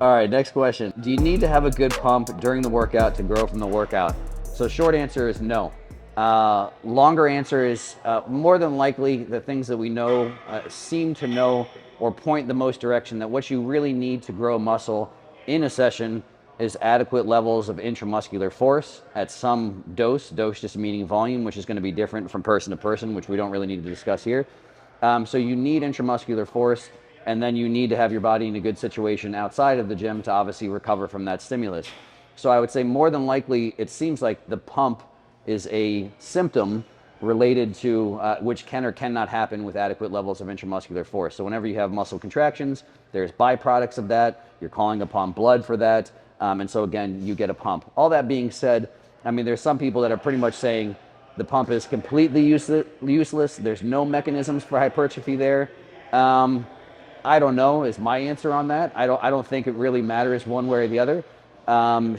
All right, next question. Do you need to have a good pump during the workout to grow from the workout? So short answer is no. Longer answer is more than likely the things that we know, seem to know, or point the most direction that what you really need to grow muscle in a session is adequate levels of intramuscular force at some dose just meaning volume, which is going to be different from person to person, which we don't really need to discuss here. So you need intramuscular force, and then you need to have your body in a good situation outside of the gym to obviously recover from that stimulus. So I would say more than likely, it seems like the pump is a symptom related to which can or cannot happen with adequate levels of intramuscular force. So whenever you have muscle contractions, there's byproducts of that. You're calling upon blood for that. And so again, you get a pump. All that being said, I mean, there's some people that are pretty much saying the pump is completely useless. There's no mechanisms for hypertrophy there. I don't know is my answer on that. I don't think it really matters one way or the other.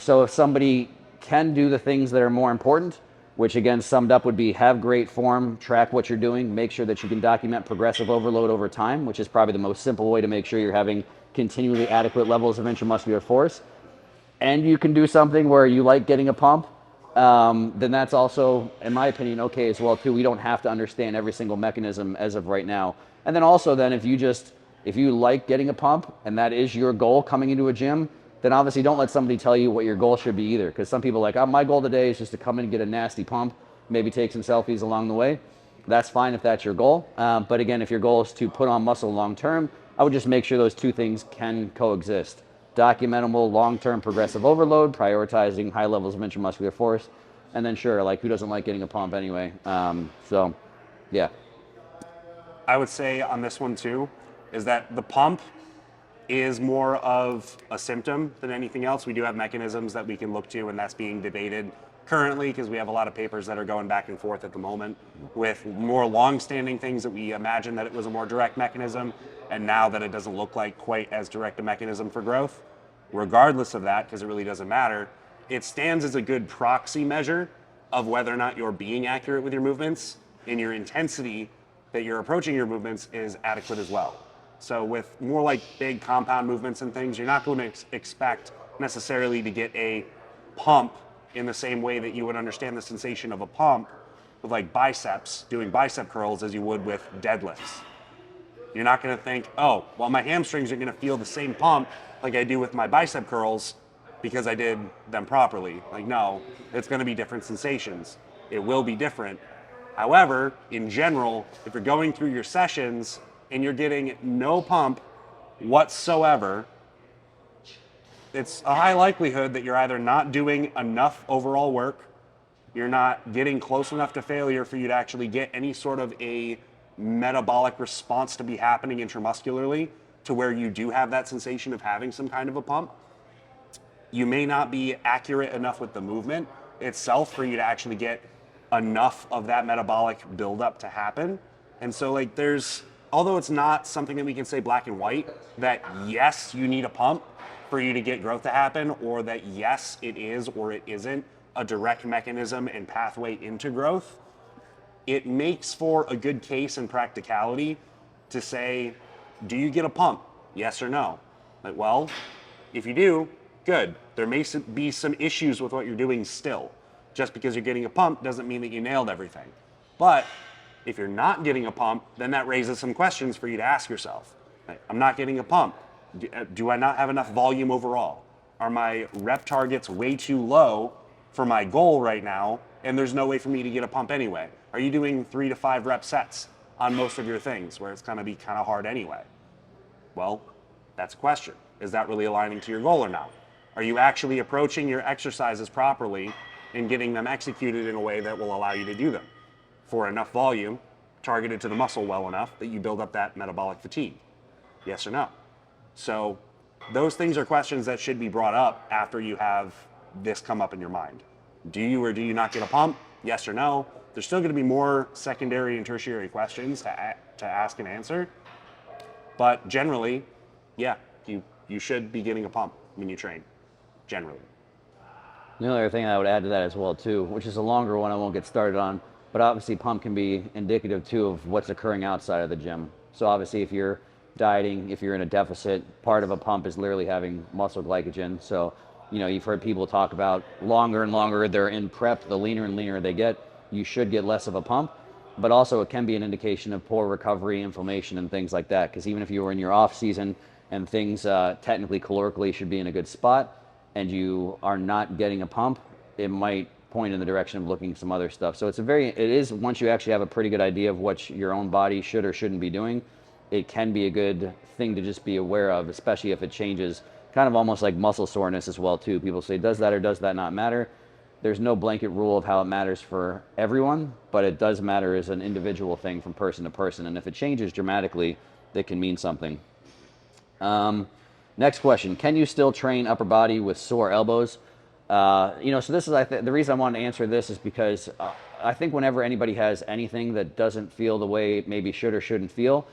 So if somebody can do the things that are more important, which again summed up would be have great form, track what you're doing, make sure that you can document progressive overload over time, which is probably the most simple way to make sure you're having continually adequate levels of intramuscular force, and you can do something where you like getting a pump, then that's also, in my opinion, okay as well too. We don't have to understand every single mechanism as of right now. And then also then if you like getting a pump and that is your goal coming into a gym, then obviously don't let somebody tell you what your goal should be either. Because some people are like, oh, my goal today is just to come in and get a nasty pump, maybe take some selfies along the way. That's fine if that's your goal. But again, if your goal is to put on muscle long term, I would just make sure those two things can coexist. Documentable long-term progressive overload, prioritizing high levels of intramuscular force, and then sure, like who doesn't like getting a pump anyway? So, yeah. I would say on this one too, is that the pump is more of a symptom than anything else. We do have mechanisms that we can look to, and that's being debated currently because we have a lot of papers that are going back and forth at the moment with more long-standing things that we imagine that it was a more direct mechanism, and now that it doesn't look like quite as direct a mechanism for growth. Regardless of that, because it really doesn't matter, it stands as a good proxy measure of whether or not you're being accurate with your movements, and your intensity that you're approaching your movements is adequate as well. So with more like big compound movements and things, you're not going to expect necessarily to get a pump in the same way that you would understand the sensation of a pump with like biceps, doing bicep curls as you would with deadlifts. You're not going to think, oh, well, my hamstrings are going to feel the same pump like I do with my bicep curls because I did them properly. Like, no, it's going to be different sensations. It will be different. However, in general, if you're going through your sessions and you're getting no pump whatsoever, it's a high likelihood that you're either not doing enough overall work, you're not getting close enough to failure for you to actually get any sort of a metabolic response to be happening intramuscularly to where you do have that sensation of having some kind of a pump. You may not be accurate enough with the movement itself for you to actually get enough of that metabolic buildup to happen. And so like although it's not something that we can say black and white, that yes, you need a pump for you to get growth to happen, or that yes, it is or it isn't a direct mechanism and pathway into growth, it makes for a good case in practicality to say, do you get a pump? Yes or no? Like, well, if you do, good. There may be some issues with what you're doing still. Just because you're getting a pump doesn't mean that you nailed everything. But if you're not getting a pump, then that raises some questions for you to ask yourself. Like, I'm not getting a pump. Do I not have enough volume overall? Are my rep targets way too low for my goal right now, and there's no way for me to get a pump anyway? Are you doing 3 to 5 rep sets on most of your things where it's going to be kind of hard anyway? Well, that's a question. Is that really aligning to your goal or not? Are you actually approaching your exercises properly and getting them executed in a way that will allow you to do them for enough volume, targeted to the muscle well enough that you build up that metabolic fatigue? Yes or no? So those things are questions that should be brought up after you have this come up in your mind. Do you or do you not get a pump? Yes or no? There's still going to be more secondary and tertiary questions to ask and answer. But generally, yeah, you should be getting a pump when you train, generally. The only other thing I would add to that as well too, which is a longer one I won't get started on, but obviously pump can be indicative too of what's occurring outside of the gym. So obviously if you're dieting, if you're in a deficit, part of a pump is literally having muscle glycogen. So, you've heard people talk about longer and longer they're in prep, the leaner and leaner they get, you should get less of a pump. But also it can be an indication of poor recovery, inflammation, and things like that. Because even if you were in your off season and things technically calorically should be in a good spot, and you are not getting a pump, it might point in the direction of looking at some other stuff. So it is, once you actually have a pretty good idea of what your own body should or shouldn't be doing, it can be a good thing to just be aware of, especially if it changes, kind of almost like muscle soreness as well too. People say, does that or does that not matter? There's no blanket rule of how it matters for everyone, but it does matter as an individual thing from person to person. And if it changes dramatically, that can mean something. Next question: can you still train upper body with sore elbows? So this is the reason I wanted to answer this is because I think whenever anybody has anything that doesn't feel the way it maybe should or shouldn't feel,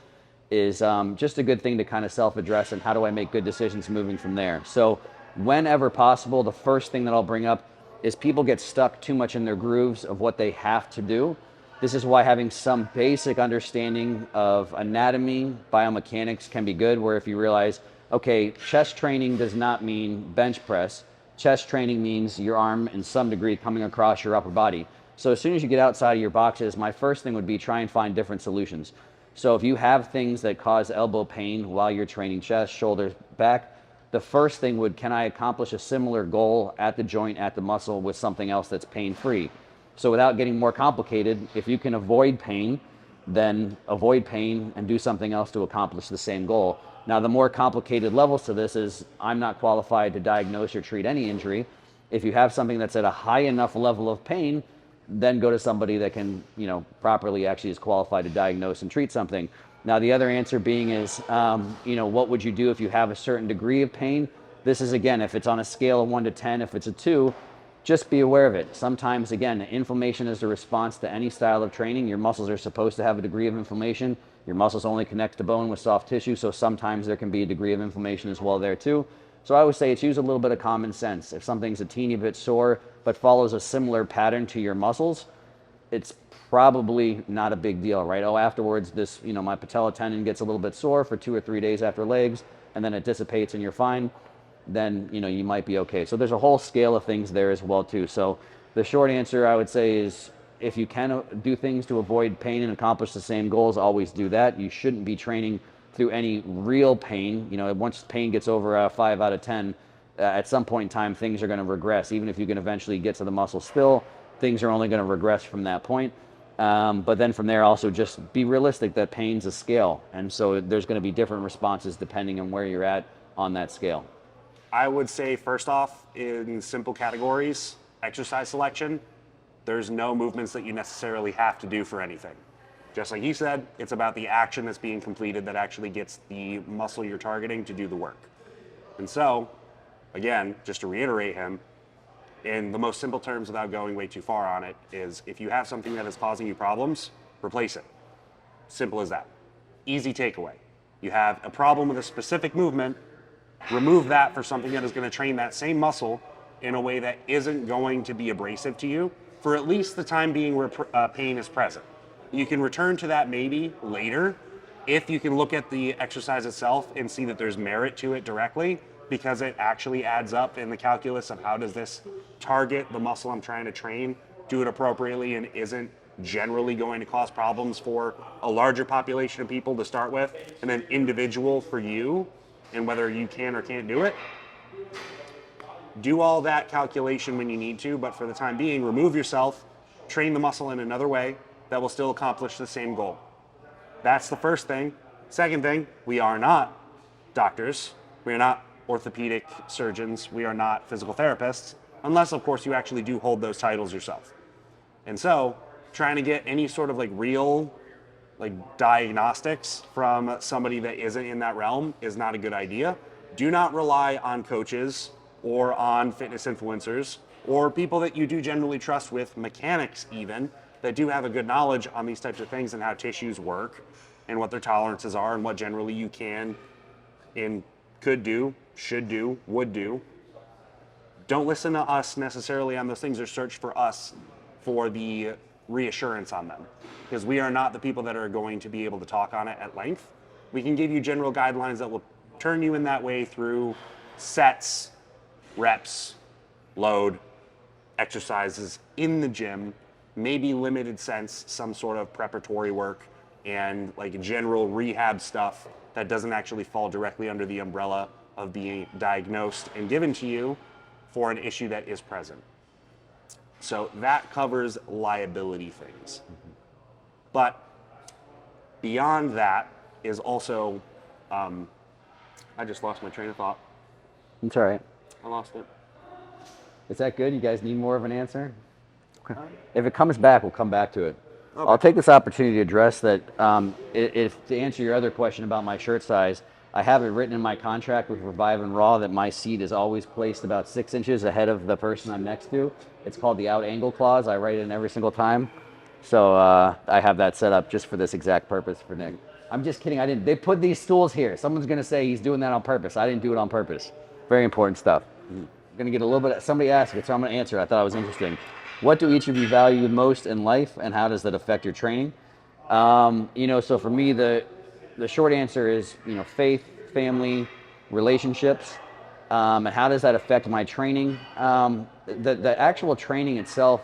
is just a good thing to kind of self-address and how do I make good decisions moving from there. So whenever possible, the first thing that I'll bring up is people get stuck too much in their grooves of what they have to do. This is why having some basic understanding of anatomy, biomechanics can be good, where if you realize, okay, chest training does not mean bench press. Chest training means your arm in some degree coming across your upper body. So as soon as you get outside of your boxes, my first thing would be try and find different solutions. So if you have things that cause elbow pain while you're training chest, shoulders, back, the first thing would, can I accomplish a similar goal at the joint, at the muscle with something else that's pain-free? So without getting more complicated, if you can avoid pain, then avoid pain and do something else to accomplish the same goal. Now, the more complicated levels to this is I'm not qualified to diagnose or treat any injury. If you have something that's at a high enough level of pain, then go to somebody that can, properly actually is qualified to diagnose and treat something. Now, the other answer being is, what would you do if you have a certain degree of pain? This is, again, if it's on a scale of 1 to 10, if it's a 2, just be aware of it. Sometimes, again, inflammation is the response to any style of training. Your muscles are supposed to have a degree of inflammation. Your muscles only connect to bone with soft tissue, so sometimes there can be a degree of inflammation as well there too. So I would say it's use a little bit of common sense. If something's a teeny bit sore but follows a similar pattern to your muscles, it's probably not a big deal, right? Oh, afterwards, my patella tendon gets a little bit sore for 2 or 3 days after legs, and then it dissipates and you're fine. Then, you might be okay. So there's a whole scale of things there as well too. So the short answer I would say is, if you can do things to avoid pain and accomplish the same goals, always do that. You shouldn't be training through any real pain. Once pain gets over a 5 out of 10, at some point in time, things are going to regress. Even if you can eventually get to the muscle still, things are only going to regress from that point. But then from there, also just be realistic that pain's a scale. And so there's going to be different responses depending on where you're at on that scale. I would say, first off, in simple categories, exercise selection, there's no movements that you necessarily have to do for anything. Just like he said, it's about the action that's being completed that actually gets the muscle you're targeting to do the work. And so, again, just to reiterate him, in the most simple terms without going way too far on it, is if you have something that is causing you problems, replace it. Simple as that. Easy takeaway. You have a problem with a specific movement, remove that for something that is going to train that same muscle in a way that isn't going to be abrasive to you for at least the time being where pain is present. You can return to that maybe later if you can look at the exercise itself and see that there's merit to it directly, because it actually adds up in the calculus of how does this target the muscle I'm trying to train, do it appropriately, and isn't generally going to cause problems for a larger population of people to start with, and then individual for you, and whether you can or can't do it. Do all that calculation when you need to, but for the time being, remove yourself, train the muscle in another way that will still accomplish the same goal. That's the first thing. Second thing, we are not doctors. We are not orthopedic surgeons. We are not physical therapists, unless, of course, you actually do hold those titles yourself. And so, trying to get any sort of real diagnostics from somebody that isn't in that realm is not a good idea. Do not rely on coaches or on fitness influencers or people that you do generally trust with mechanics even, that do have a good knowledge on these types of things and how tissues work and what their tolerances are and what generally you can and could do, should do, would do. Don't listen to us necessarily on those things, or search for us for the reassurance on them, because we are not the people that are going to be able to talk on it at length. we can give you general guidelines that will turn you in that way through sets, reps, load, exercises in the gym, maybe limited sense, some sort of preparatory work, and like general rehab stuff that doesn't actually fall directly under the umbrella of being diagnosed and given to you for an issue that is present. So that covers liability things. But beyond that is also, I just lost my train of thought. It's all right. I lost it. Is that good? You guys need more of an answer? Okay. If it comes back, we'll come back to it. Okay. I'll take this opportunity to address that. If to answer your other question about my shirt size, I have it written in my contract with Revive and Raw that my seat is always placed about 6 inches ahead of the person I'm next to. It's called the out angle clause. I write it in every single time. So I have that set up just for this exact purpose for Nick. I'm just kidding. I didn't. They put these stools here. Someone's going to say he's doing that on purpose. I didn't do it on purpose. Very important stuff. I'm going to get a little bit. Somebody asked it, so I'm going to answer. I thought it was interesting. What do each of you value most in life, and how does that affect your training? So for me, the short answer is, faith, family, relationships, and how does that affect my training? The actual training itself,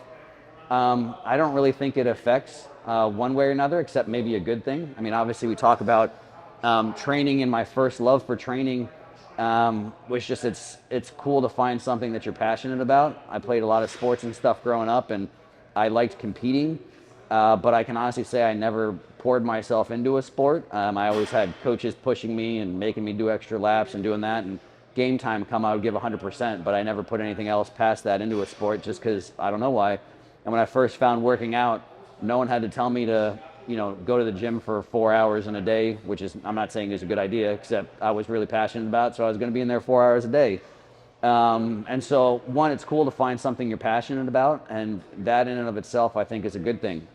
I don't really think it affects one way or another, except maybe a good thing. I mean, obviously we talk about training, and my first love for training was just it's cool to find something that you're passionate about. I played a lot of sports and stuff growing up, and I liked competing, but I can honestly say I never poured myself into a sport. I always had coaches pushing me and making me do extra laps and doing that, and game time come, I would give 100%, but I never put anything else past that into a sport just because I don't know why. And when I first found working out, no one had to tell me to go to the gym for 4 hours in a day, which is, I'm not saying is a good idea, except I was really passionate about it, so I was going to be in there 4 hours a day. And so, one, it's cool to find something you're passionate about, and that in and of itself, I think, is a good thing.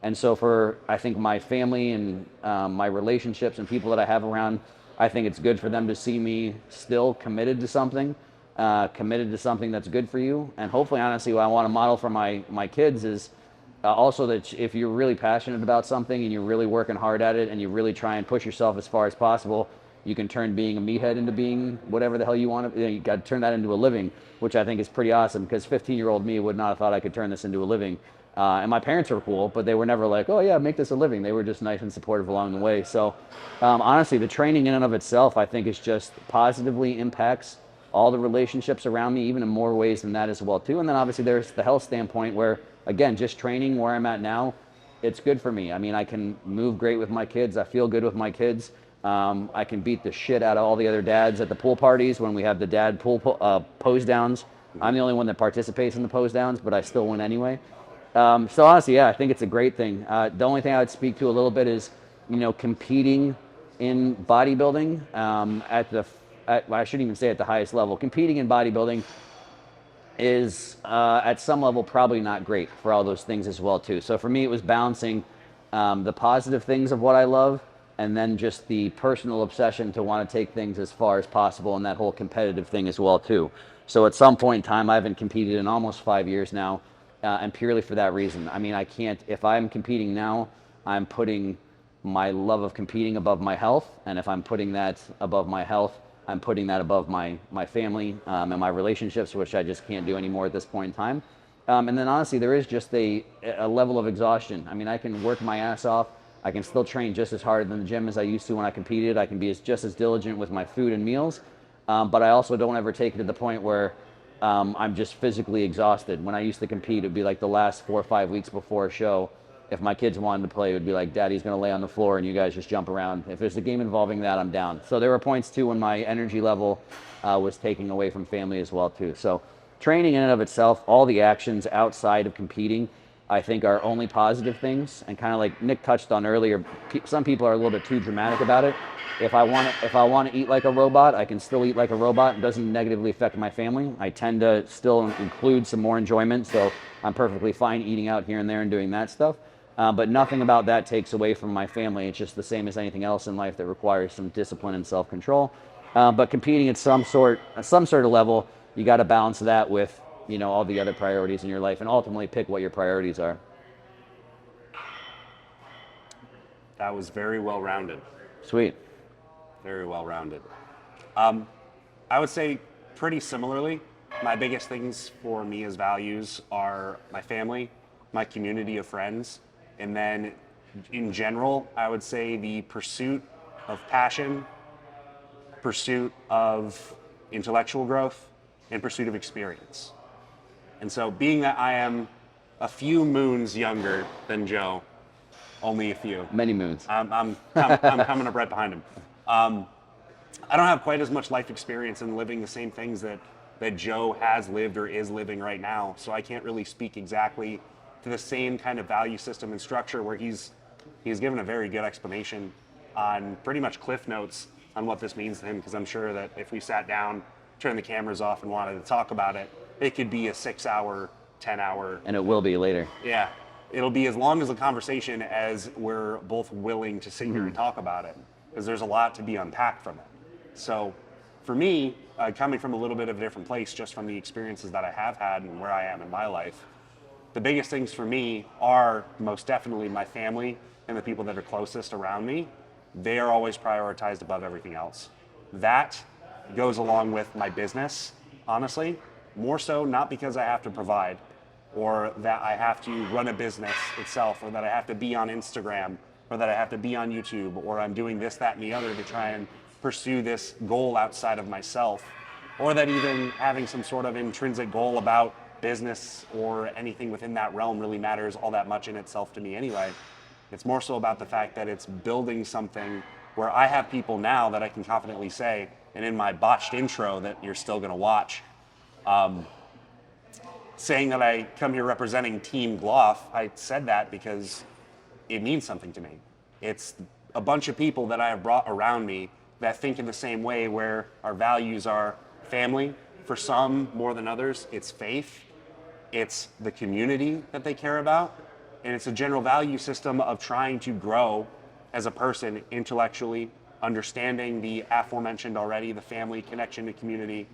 And so for, I think, my family and my relationships and people that I have around, I think it's good for them to see me still committed to something that's good for you. And hopefully, honestly, what I want to model for my kids is also that if you're really passionate about something and you're really working hard at it and you really try and push yourself as far as possible, you can turn being a meathead into being whatever the hell you want to. You got to turn that into a living, which I think is pretty awesome, because 15-year-old me would not have thought I could turn this into a living. And my parents were cool, but they were never like, oh yeah, make this a living. They were just nice and supportive along the way. So honestly, the training in and of itself, I think, is just positively impacts all the relationships around me, even in more ways than that as well too. And then obviously there's the health standpoint where, again, just training where I'm at now, it's good for me. I mean, I can move great with my kids. I feel good with my kids. I can beat the shit out of all the other dads at the pool parties when we have the dad pool pose downs. I'm the only one that participates in the pose downs, but I still win anyway. So honestly, yeah, I think it's a great thing. The only thing I would speak to a little bit is, competing in bodybuilding I shouldn't even say at the highest level. Competing in bodybuilding is at some level probably not great for all those things as well too. So for me, it was balancing the positive things of what I love, and then just the personal obsession to want to take things as far as possible, and that whole competitive thing as well too. So at some point in time, I haven't competed in almost 5 years now, and purely for that reason. I mean, I can't, if I'm competing now, I'm putting my love of competing above my health, and if I'm putting that above my health, I'm putting that above my family and my relationships, which I just can't do anymore at this point in time. And then honestly, there is just a level of exhaustion. I mean, I can work my ass off. I can still train just as hard in the gym as I used to when I competed. I can be just as diligent with my food and meals. But I also don't ever take it to the point where I'm just physically exhausted. When I used to compete, it'd be like the last 4 or 5 weeks before a show. If my kids wanted to play, it would be like, Daddy's going to lay on the floor and you guys just jump around. If there's a game involving that, I'm down. So there were points too when my energy level was taking away from family as well too. So training in and of itself, all the actions outside of competing, I think are only positive things. And kind of like Nick touched on earlier, some people are a little bit too dramatic about it. If I want to eat like a robot, I can still eat like a robot. It doesn't negatively affect my family. I tend to still include some more enjoyment, so I'm perfectly fine eating out here and there and doing that stuff. But nothing about that takes away from my family. It's just the same as anything else in life that requires some discipline and self-control. But competing at some sort of level, you got to balance that with all the other priorities in your life, and ultimately pick what your priorities are. That was very well rounded. Sweet. Very well-rounded. I would say pretty similarly, my biggest things for me as values are my family, my community of friends, and then in general, I would say the pursuit of passion, pursuit of intellectual growth, and pursuit of experience. And so being that I am a few moons younger than Joe, only a few. Many moons. I'm coming up right behind him. I don't have quite as much life experience in living the same things that Joe has lived or is living right now. So I can't really speak exactly to the same kind of value system and structure where he's given a very good explanation on pretty much cliff notes on what this means to him, because I'm sure that if we sat down, turned the cameras off and wanted to talk about it, it could be a 6-hour, 10-hour. And it will be later. Yeah. It'll be as long as a conversation as we're both willing to sit here and talk about it, because there's a lot to be unpacked from it. So for me, coming from a little bit of a different place, just from the experiences that I have had and where I am in my life, the biggest things for me are most definitely my family and the people that are closest around me. They are always prioritized above everything else. That goes along with my business, honestly, more so not because I have to provide or that I have to run a business itself or that I have to be on Instagram or that I have to be on YouTube or I'm doing this, that, and the other to try and pursue this goal outside of myself, or that even having some sort of intrinsic goal about business or anything within that realm really matters all that much in itself to me anyway. It's more so about the fact that it's building something where I have people now that I can confidently say, and in my botched intro that you're still going to watch, saying that I come here representing Team Gloff, I said that because it means something to me. It's a bunch of people that I have brought around me that think in the same way, where our values are family, for some more than others, it's faith, it's the community that they care about, and it's a general value system of trying to grow as a person intellectually, understanding the aforementioned already, the family connection to community,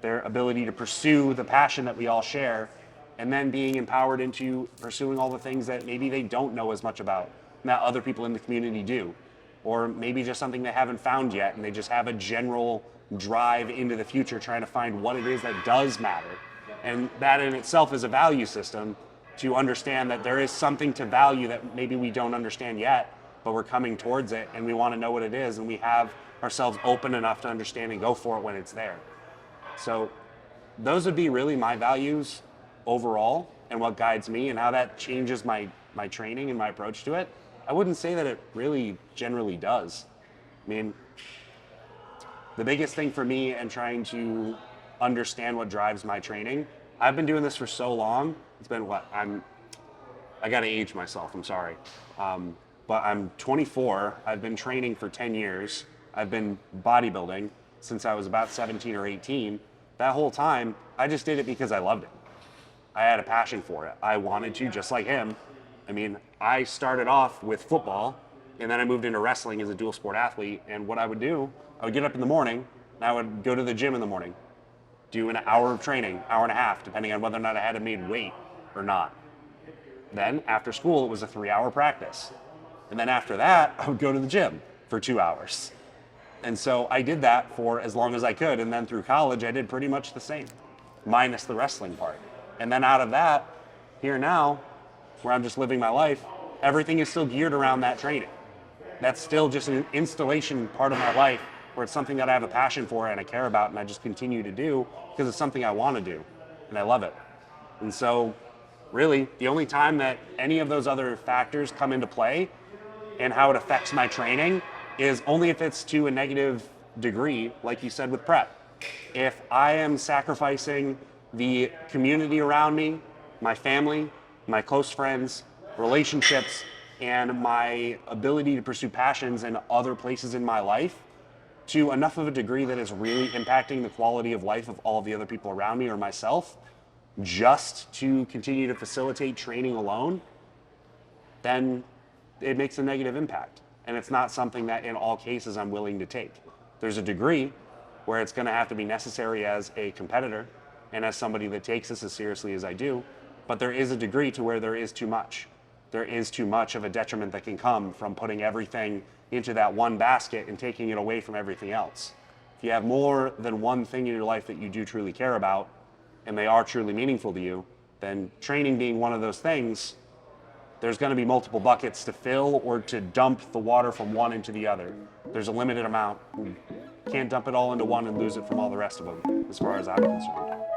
their ability to pursue the passion that we all share, and then being empowered into pursuing all the things that maybe they don't know as much about, that other people in the community do. Or maybe just something they haven't found yet, and they just have a general drive into the future trying to find what it is that does matter. And that in itself is a value system, to understand that there is something to value that maybe we don't understand yet, but we're coming towards it and we want to know what it is, and we have ourselves open enough to understand and go for it when it's there. So those would be really my values overall and what guides me, and how that changes my training and my approach to it. I wouldn't say that it really generally does. I mean, the biggest thing for me and trying to understand what drives my training, I've been doing this for so long. It's been what? I got to age myself, I'm sorry. But I'm 24. I've been training for 10 years. I've been bodybuilding since I was about 17 or 18. That whole time, I just did it because I loved it. I had a passion for it. I wanted to, just like him. I mean, I started off with football, and then I moved into wrestling as a dual sport athlete. And what I would do, I would get up in the morning, and I would go to the gym in the morning, do an hour of training, hour and a half, depending on whether or not I had to made weight or not. Then after school, it was a 3-hour practice. And then after that, I would go to the gym for 2 hours. And so I did that for as long as I could. And then through college, I did pretty much the same, minus the wrestling part. And then out of that, here now, where I'm just living my life, everything is still geared around that training. That's still just an installation part of my life, where it's something that I have a passion for and I care about, and I just continue to do because it's something I want to do and I love it. And so really the only time that any of those other factors come into play and how it affects my training is only if it's to a negative degree, like you said with prep. If I am sacrificing the community around me, my family, my close friends, relationships, and my ability to pursue passions in other places in my life to enough of a degree that is really impacting the quality of life of all of the other people around me or myself, just to continue to facilitate training alone, then it makes a negative impact. And it's not something that in all cases I'm willing to take. There's a degree where it's going to have to be necessary as a competitor and as somebody that takes this as seriously as I do, but there is a degree to where there is too much. There is too much of a detriment that can come from putting everything into that one basket and taking it away from everything else. If you have more than one thing in your life that you do truly care about, and they are truly meaningful to you, then training being one of those things, there's going to be multiple buckets to fill or to dump the water from one into the other. There's a limited amount. You can't dump it all into one and lose it from all the rest of them, as far as I'm concerned.